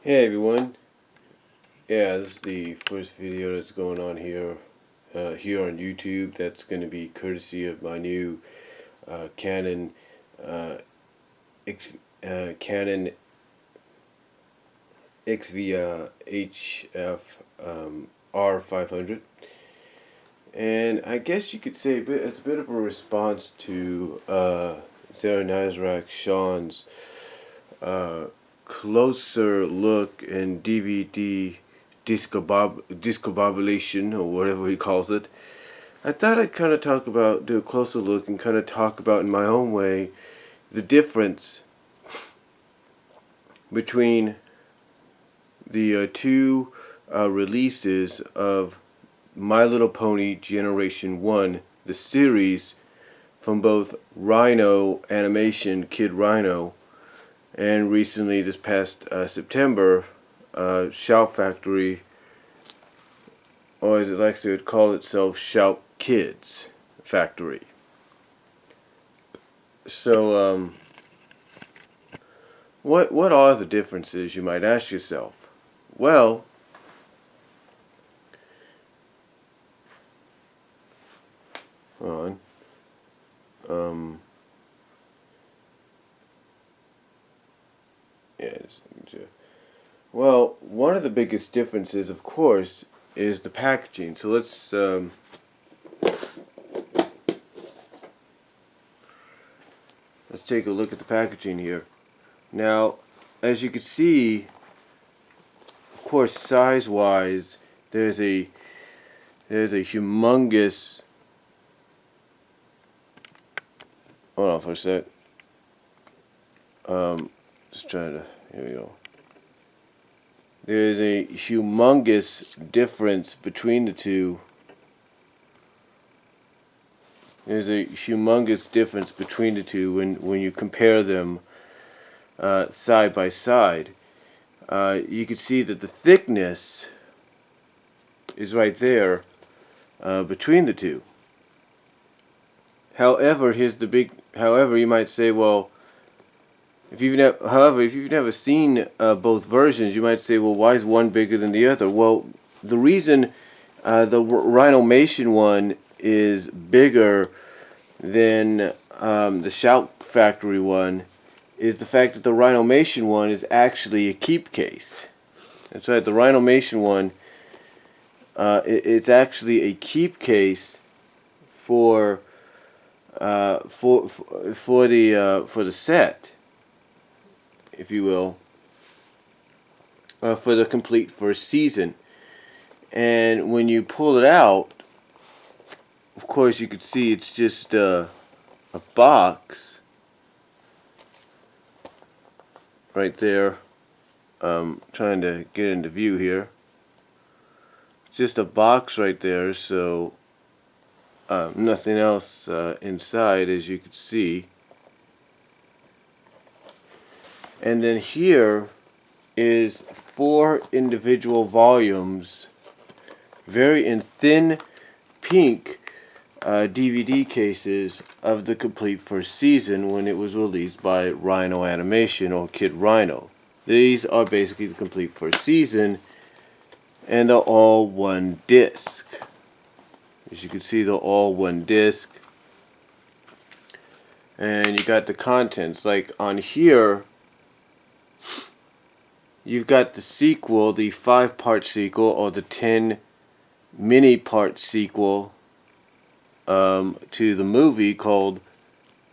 Hey everyone, yeah, this is the first video that's going on here on YouTube. That's going to be courtesy of my new Canon X, Canon XV HF R500, and I guess you could say it's a bit of a response to Sarah Nazarek Sean's closer look and DVD discombobulation, or whatever he calls it. I thought I'd kind of do a closer look and kind of talk about in my own way the difference between the two releases of My Little Pony Generation 1, the series from both Rhino Animation, Kid Rhino, and recently this past September, Shout Factory, or as it likes to call itself, Shout Kids Factory. So, what are the differences, you might ask yourself? Well, hold on. Well, one of the biggest differences, of course, is the packaging. So let's take a look at the packaging here. Now, as you can see, of course, size-wise, there's a humongous. Hold on for a sec. Just trying to. Here we go. There's a humongous difference between the two. There's a humongous difference between the two when you compare them side by side. You can see that the thickness is right there between the two. However, however, you might say, well, if you've never seen both versions, you might say, well, why is one bigger than the other? Well, the reason the Rhinomation one is bigger than the Shout Factory one is the fact that the Rhinomation one is actually a keep case. That's right, the Rhinomation one, it's actually a keep case for the set, if you will, for the complete first season. And when you pull it out, of course you can see it's just a box right there. Trying to get into view here. It's just a box right there, so nothing else inside, as you can see. And then here is 4 individual volumes, very in thin pink DVD cases of the complete first season when it was released by Rhino Animation, or Kid Rhino. These are basically the complete first season, and they're all one disc. As you can see, they're all one disc. And you got the contents. Like on here, you've got the sequel, the 5-part sequel, or the 10 mini-part sequel to the movie called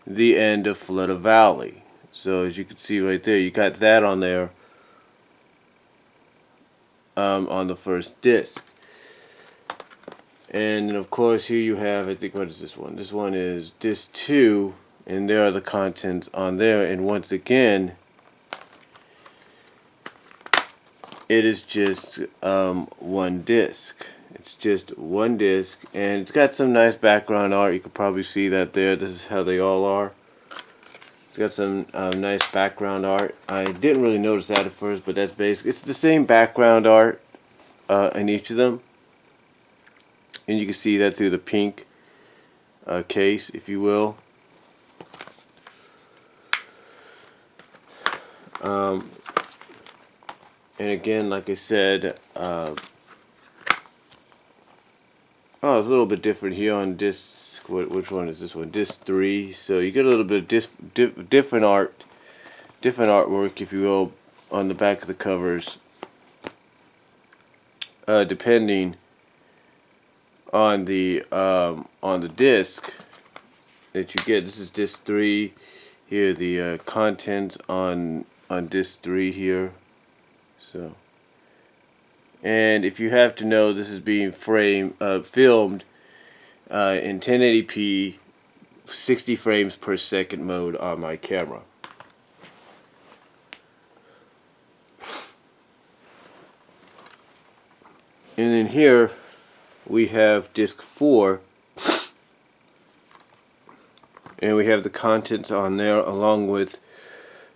The End of Florida Valley. So as you can see right there, you got that on there on the first disc. And of course here you have, I think, what is this one? This one is disc 2, and there are the contents on there. And once again, it is just one disc. It's just one disc, and it's got some nice background art. You can probably see that there. This is how they all are. It's got some nice background art. I didn't really notice that at first, but that's basic. It's the same background art in each of them, and you can see that through the pink case, if you will. And again, like I said, oh, it's a little bit different here on disc. Which one is this one? Disc 3. So you get a little bit of different artwork, if you will, on the back of the covers, depending on the disc that you get. This is disc 3. Here, the contents on disc 3 here. So. And if you have to know, this is being filmed in 1080p, 60 frames per second mode on my camera. And then here we have disc 4, and we have the contents on there along with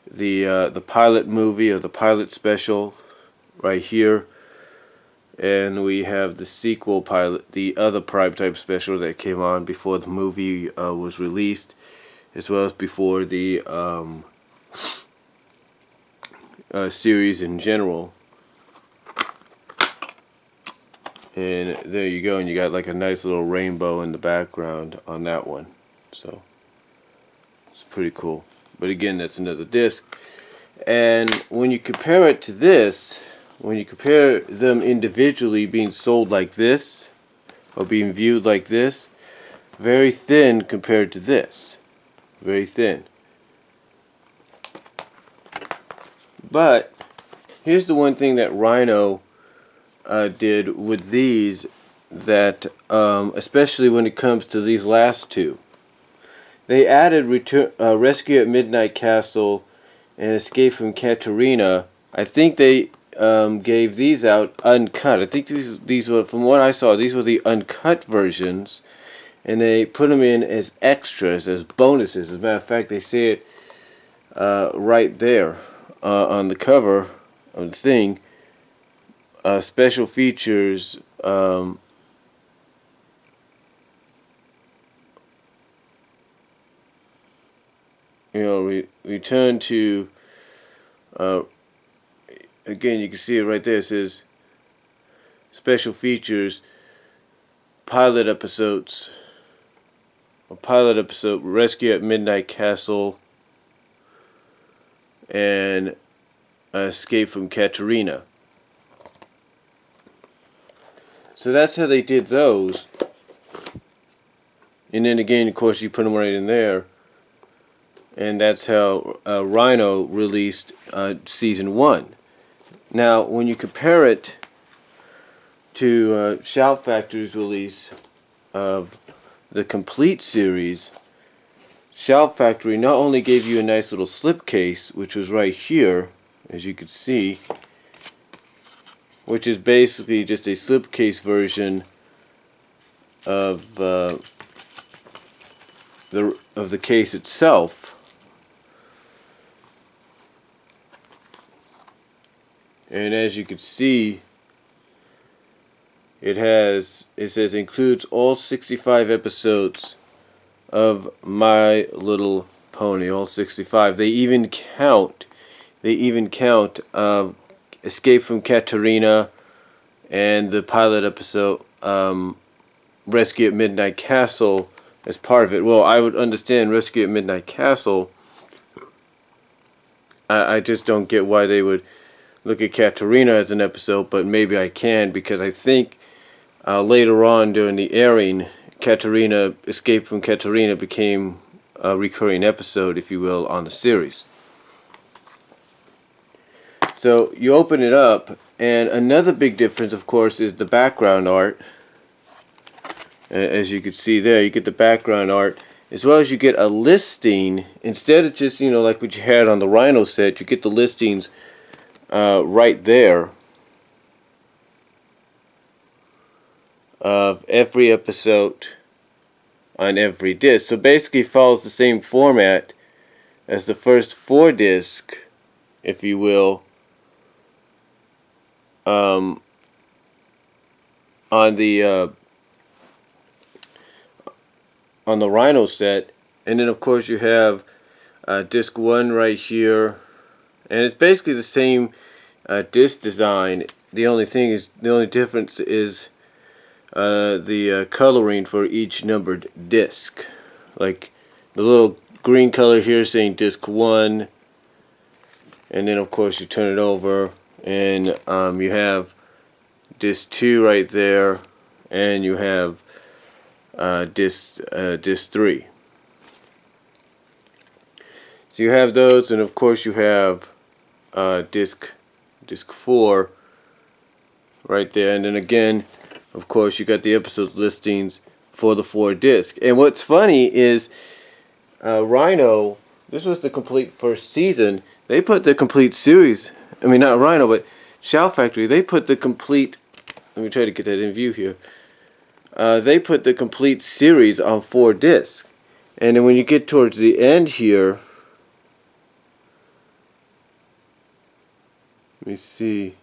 the pilot movie or the pilot special right here. And we have the sequel pilot, the other primetime special that came on before the movie was released, as well as before the series in general. And there you go, and you got like a nice little rainbow in the background on that one. So it's pretty cool. But again, that's another disc. And when you compare it to this, when you compare them individually being sold like this, or being viewed like this, very thin compared to this. Very thin. But here's the one thing that Rhino did with these, that especially when it comes to these last two. They added Rescue at Midnight Castle and Escape from Katerina. I think they gave these out uncut. I think these were, from what I saw, these were the uncut versions, and they put them in as extras, as bonuses. As a matter of fact, they say it right there on the cover of the thing. Special features. Return to. Again, you can see it right there. It says special features, pilot episodes, Rescue at Midnight Castle, and Escape from Katerina. So that's how they did those. And then again, of course, you put them right in there. And that's how Rhino released Season 1. Now, when you compare it to Shout Factory's release of the complete series, Shout Factory not only gave you a nice little slipcase, which was right here, as you can see, which is basically just a slipcase version of the case itself. And as you can see, it says includes all 65 episodes of My Little Pony, all 65. They even count Escape from Katerina and the pilot episode Rescue at Midnight Castle as part of it. Well, I would understand Rescue at Midnight Castle. I just don't get why they would look at Katerina as an episode, but maybe I can, because I think later on during the airing, Escape from Katerina became a recurring episode, if you will, on the series. So you open it up, and another big difference, of course, is the background art. As you can see there, you get the background art, as well as you get a listing. Instead of just, like what you had on the Rhino set, you get the listings right there of every episode on every disc. So basically it follows the same format as the first 4 disc, if you will, on the Rhino set. And then of course you have disc 1 right here, and it's basically the same disc design. The only difference is the coloring for each numbered disc. Like the little green color here saying disc 1, and then of course you turn it over and you have disc 2 right there, and you have disc 3. So you have those, and of course you have disc 4 right there, and then again, of course, you got the episode listings for the 4 discs. And what's funny is Rhino, this was the complete first season. They put the complete series, I mean not Rhino, but Shout Factory, they put the complete, let me try to get that in view here. They put the complete series on 4 discs. And then when you get towards the end here, let me see.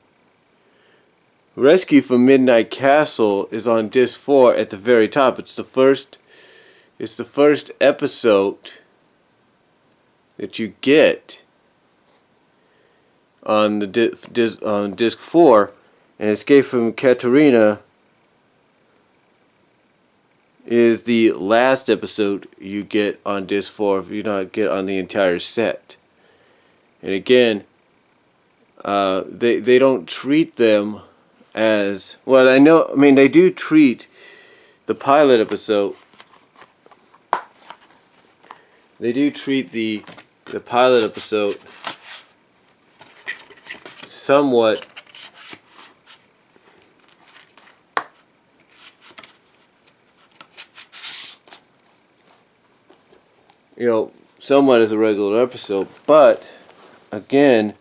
Rescue from Midnight Castle is on disc 4 at the very top. It's the first episode that you get on the on disc 4, and Escape from Katerina is the last episode you get on disc 4 if you not get on the entire set. And again, they don't treat them as well. I mean they do treat the pilot episode. They do treat the pilot episode somewhat somewhat as a regular episode, but again,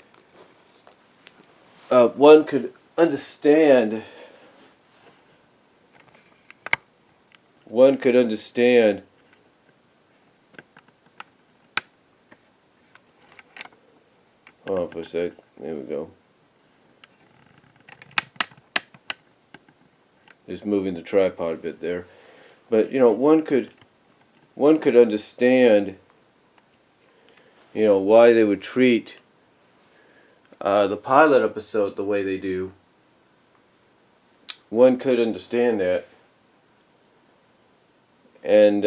one could understand. Hold on for a sec. There we go. Just moving the tripod a bit there, but one could understand why they would treat the pilot episode the way they do. One could understand that, and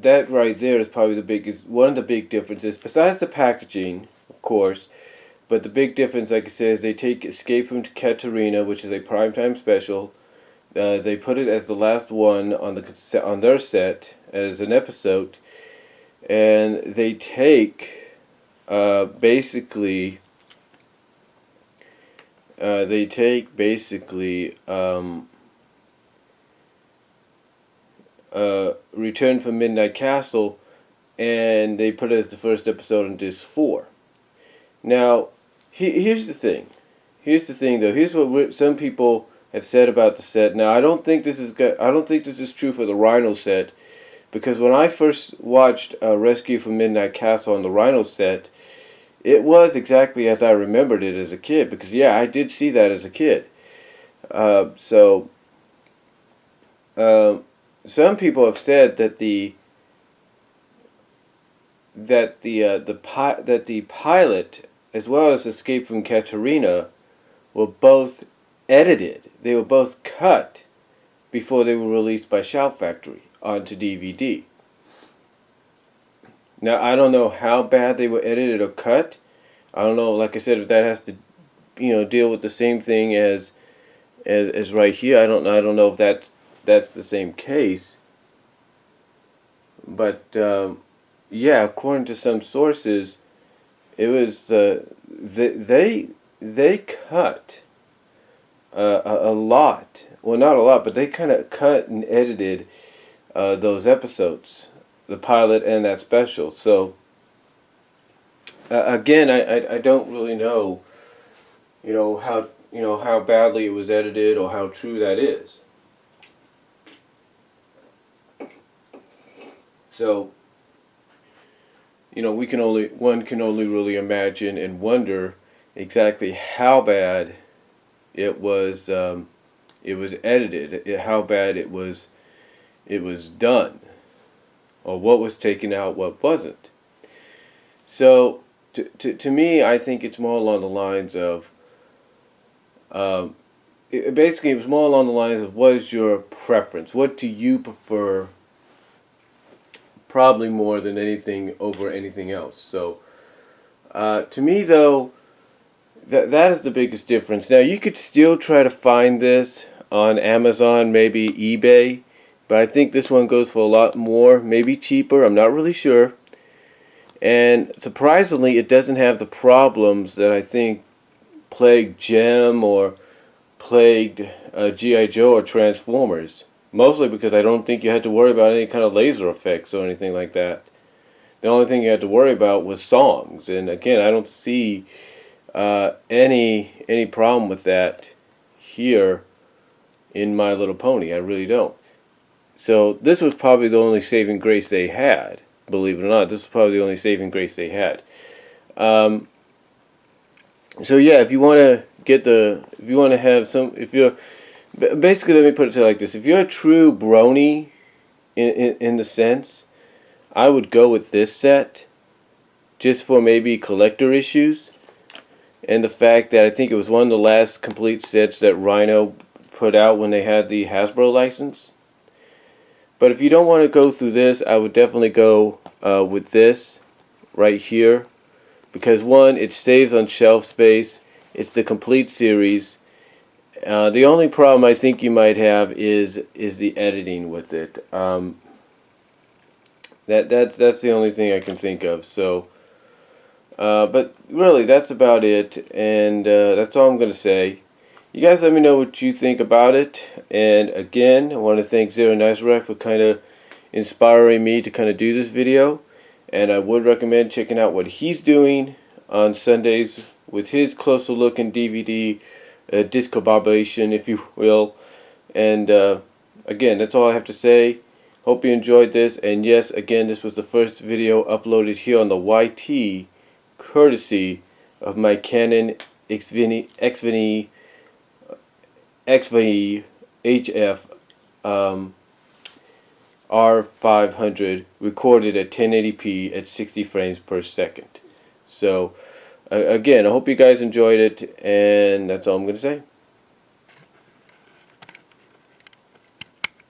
that right there is probably one of the big differences, besides the packaging, of course. But the big difference, like I said, is they take Escape from Katerina, which is a primetime special. They put it as the last one on their set as an episode, and they take basically Return from Midnight Castle, and they put it as the first episode on disc 4. Now, here's the thing. Here's what some people have said about the set. Now, I don't think this is true for the Rhino set, because when I first watched Rescue from Midnight Castle on the Rhino set, it was exactly as I remembered it as a kid. Because yeah, I did see that as a kid. Some people have said that the pilot as well as Escape from Katerina were both edited. They were both cut before they were released by Shout Factory onto DVD. Now, I don't know how bad they were edited or cut. I don't know, like I said, if that has to deal with the same thing as right here. I don't know if that's the same case. But yeah, according to some sources, it was they cut a lot. Well, not a lot, but they kind of cut and edited those episodes, the pilot and that special. So again, I don't really know, how badly it was edited or how true that is. So one can only really imagine and wonder exactly how bad it was edited, how bad it was done. or what was taken out, what wasn't. So to me, I think it's more along the lines of basically, it was more along the lines of what is your preference? What do you prefer? Probably more than anything over anything else. So to me, though, that is the biggest difference. Now, you could still try to find this on Amazon, maybe eBay, but I think this one goes for a lot more, maybe cheaper. I'm not really sure. And surprisingly, it doesn't have the problems that I think plagued Gem or plagued G.I. Joe or Transformers. Mostly because I don't think you had to worry about any kind of laser effects or anything like that. The only thing you had to worry about was songs. And again, I don't see any problem with that here in My Little Pony. I really don't. So this was probably the only saving grace they had. Believe it or not, this was probably the only saving grace they had. So yeah, if you want to have some, if you're, basically, let me put it to you like this: if you're a true brony, in the sense, I would go with this set, just for maybe collector issues, and the fact that I think it was one of the last complete sets that Rhino put out when they had the Hasbro license. But if you don't want to go through this, I would definitely go with this right here. Because one, it saves on shelf space. It's the complete series. The only problem I think you might have is the editing with it. That's the only thing I can think of. So, but really, that's about it, and that's all I'm gonna say. You guys, let me know what you think about it. And again, I want to thank Zero Nice Rec for kind of inspiring me to kind of do this video. And I would recommend checking out what he's doing on Sundays with his closer look in DVD discombobulation, if you will. And again, that's all I have to say. Hope you enjoyed this. And yes, again, this was the first video uploaded here on the YT, courtesy of my Canon Xvini HF R500, recorded at 1080p at 60 frames per second. So again, I hope you guys enjoyed it, and that's all I'm going to say.